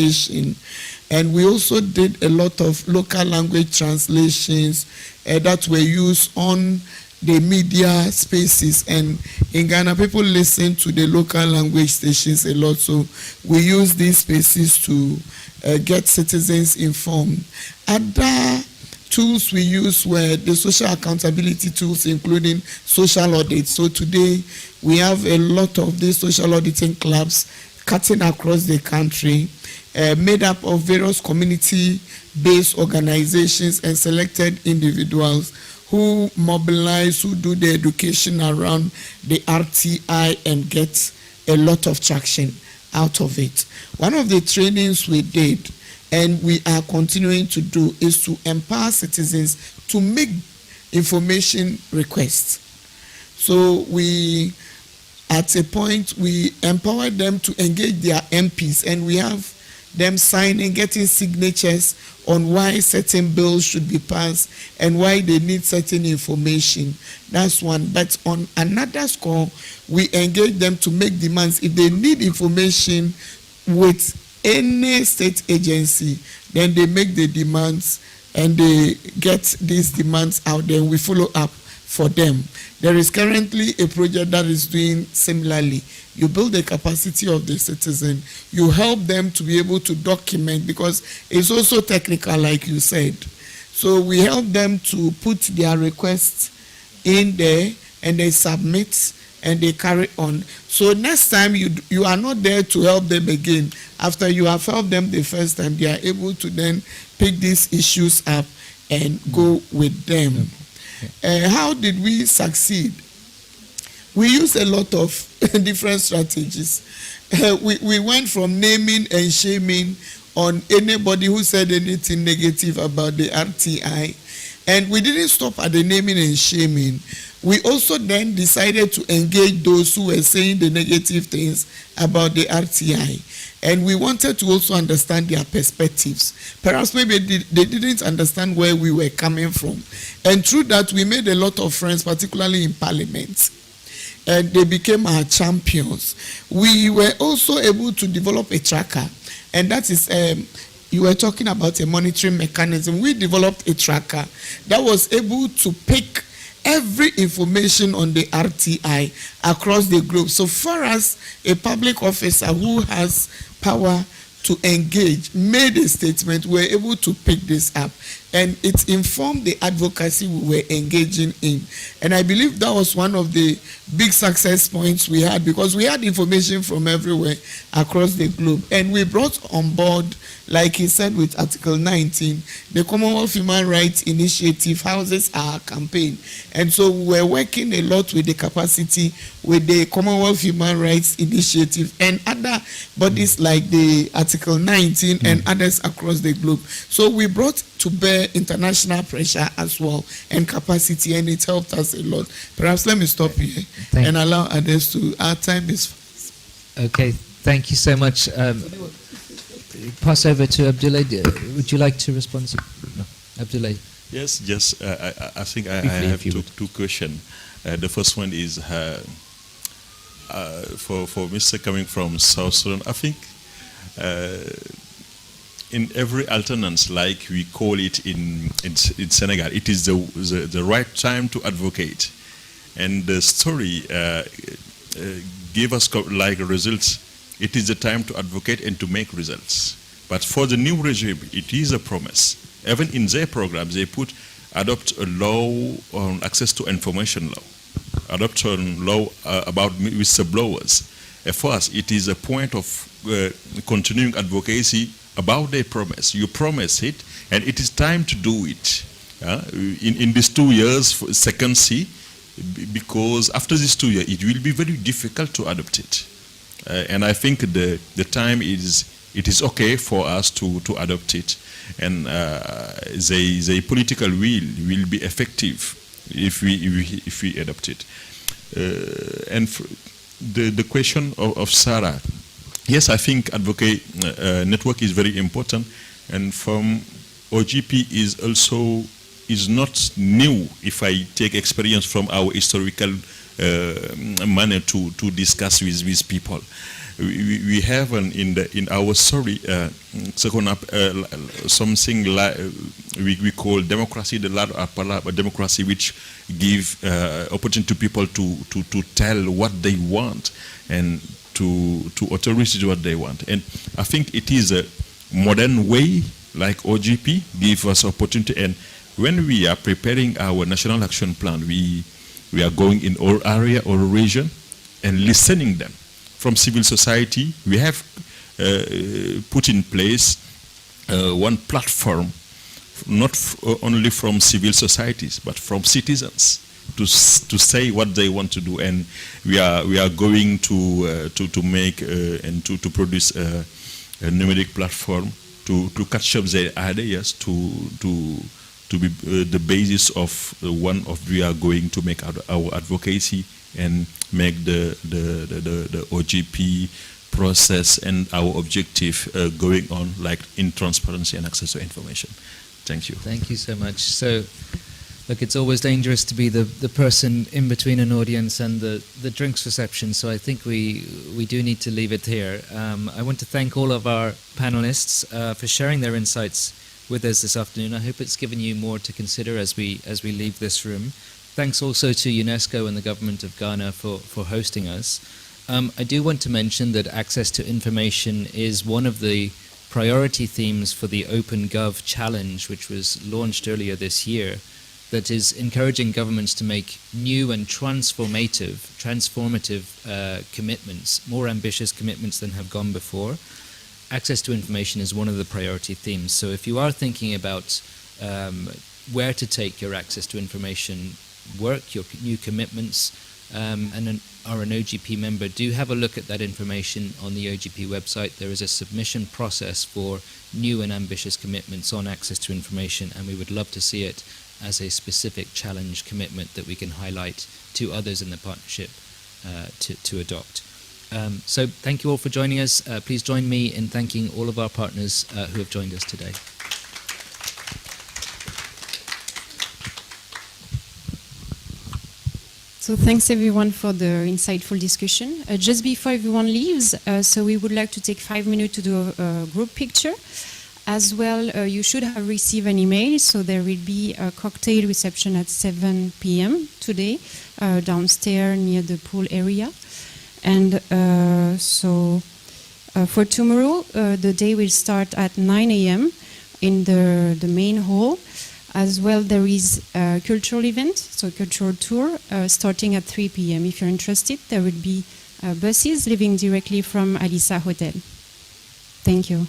education. And we also did a lot of local language translations that were used on the media spaces. And in Ghana, people listen to the local language stations a lot. So we use these spaces to get citizens informed. Other tools we use were the social accountability tools, including social audits. So today, we have a lot of these social auditing clubs cutting across the country, made up of various community-based organizations and selected individuals who mobilize, who do the education around the RTI and get a lot of traction out of it. One of the trainings we did, and we are continuing to do, is to empower citizens to make information requests. So we, at a point, we empower them to engage their MPs, and we have them signing, getting signatures on why certain bills should be passed and why they need certain information. That's one. But on another score, we engage them to make demands. If they need information with any state agency, then they make the demands and they get these demands out there. We follow up for them. There is currently a project that is doing similarly. You build the capacity of the citizen, you help them to be able to document, because it's also technical, like you said. So we help them to put their requests in there and they submit and they carry on. So next time you are not there to help them again. After you have helped them the first time, they are able to then pick these issues up and go with them. How did we succeed? We used a lot of different strategies. We went from naming and shaming on anybody who said anything negative about the RTI. And we didn't stop at the naming and shaming. We also then decided to engage those who were saying the negative things about the RTI. And we wanted to also understand their perspectives. Perhaps maybe they didn't understand where we were coming from. And through that, we made a lot of friends, particularly in Parliament. And they became our champions. We were also able to develop a tracker. And that is, you were talking about a monitoring mechanism. We developed a tracker that was able to pick every information on the RTI across the globe. So far as a public officer who has power to engage made a statement, we were able to pick this up. And it informed the advocacy we were engaging in. And I believe that was one of the big success points we had, because we had information from everywhere across the globe. And we brought on board, like he said with Article 19, the Commonwealth Human Rights Initiative houses our campaign. And so we're working a lot with the capacity with the Commonwealth Human Rights Initiative and other bodies like the Article 19 and others across the globe. So we brought to bear international pressure as well and capacity, and it helped us a lot. Perhaps let me stop here and allow others to. Our time is fast. Okay, thank you so much. Pass over to Abdullah. Would you like to respond? No. Abdullah. Yes, I think I have two questions. The first one is for Mr. coming from South Sudan. I think in every alternance, like we call it in Senegal, it is the right time to advocate. And the story gave us like results. It is the time to advocate and to make results. But for the new regime, it is a promise. Even in their programs, they put adopt a law on access to information law, adopt a law about whistleblowers. For us, it is a point of continuing advocacy about their promise. You promise it, and it is time to do it. In these 2 years, second C, because after these 2 years, it will be very difficult to adopt it. And I think the time it is okay for us to adopt it, and the political will be effective if we adopt it. And the question of Sarah, yes, I think advocate network is very important, and from OGP is not new. If I take experience from our historical manner to discuss with people, we have in our story second up something like we call democracy, the ladder upper a democracy which give opportunity to people to tell what they want and to authorities what they want. And I think it is a modern way like OGP give us opportunity. And when we are preparing our national action plan, we are going in all area or region and listening them from civil society. We have put in place one platform, not only from civil societies but from citizens to say what they want to do. And we are going to make and to produce a numeric platform to catch up their ideas to be the basis of one of we are going to make our advocacy and make the OGP process and our objective going on like in transparency and access to information. Thank you. Thank you so much. So, look, it's always dangerous to be the person in between an audience and the drinks reception, so I think we do need to leave it here. I want to thank all of our panelists for sharing their insights with us this afternoon. I hope it's given you more to consider as we leave this room. Thanks also to UNESCO and the government of Ghana for hosting us. I do want to mention that access to information is one of the priority themes for the OpenGov Challenge, which was launched earlier this year, that is encouraging governments to make new and transformative commitments, more ambitious commitments than have gone before. Access to information is one of the priority themes. So if you are thinking about where to take your access to information work, your new commitments, and are an OGP member, do have a look at that information on the OGP website. There is a submission process for new and ambitious commitments on access to information, and we would love to see it as a specific challenge commitment that we can highlight to others in the partnership to adopt. So thank you all for joining us. Please join me in thanking all of our partners who have joined us today. So thanks everyone for the insightful discussion. Just before everyone leaves, so we would like to take 5 minutes to do a group picture. As well, you should have received an email, so there will be a cocktail reception at 7 p.m. today, downstairs near the pool area. And for tomorrow, the day will start at 9 a.m. in the main hall. As well, there is a cultural event, so a cultural tour, starting at 3 p.m. If you're interested, there will be buses leaving directly from Alisa Hotel. Thank you.